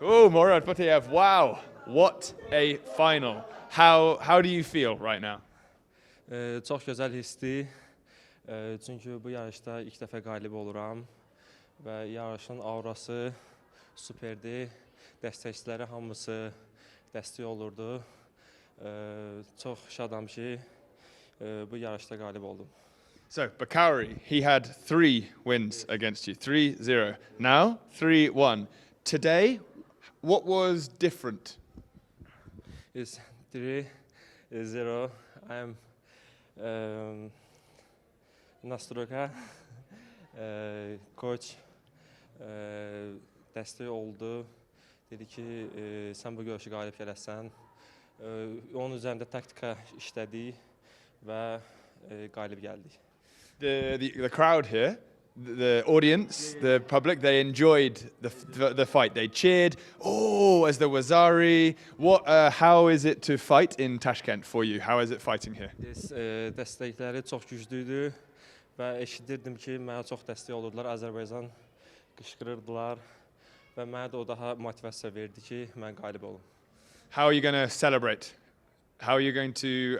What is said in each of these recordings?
Oh, Murad Buteyev, wow, what a final. How do you feel right now? Çox gözəl hissdir. Çünki bu yarışda ilk dəfə qalib oluram və yarışın aurası superdir. Dəstəkçiləri hamısı dəstək olurdu. Çox şadam ki, bu yarışda qalib oldum. So, Bakari, he had 3 wins against you, 3-0. Now, 3-1. Today, what was different? It's 3-0. I'm Nastroka. Coach dəstək oldu. Dedi ki, sən bu görüşü qalib gələsən. Onun üzərində taktika işlədik və qalib gəldik. The crowd here, the audience, the public, they enjoyed the fight. They cheered, oh, as the Wazari. How is it to fight in Tashkent for you? How is it fighting here? Dəstəkləri çox güclüydü və eşidirdim ki, mənə çox dəstək olurdular. Azərbaycan qışqırırdılar və mənə də o daha motivasiya verdi ki, mən qalib olum. How are you going to celebrate? How are you going to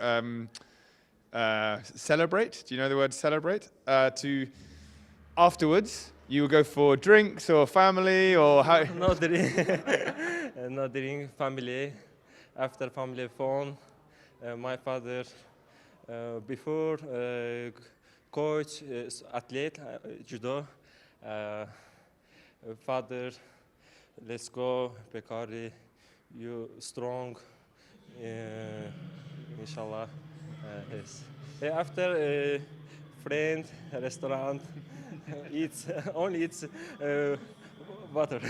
celebrate? Do you know the word celebrate? Afterwards, you will go for drinks or family or how? No drink, no drink, family. After family phone, my father, before coach, athlete, judo. Father, let's go, Bakari, you strong, inshallah. Yes. After friend, restaurant, only eats water.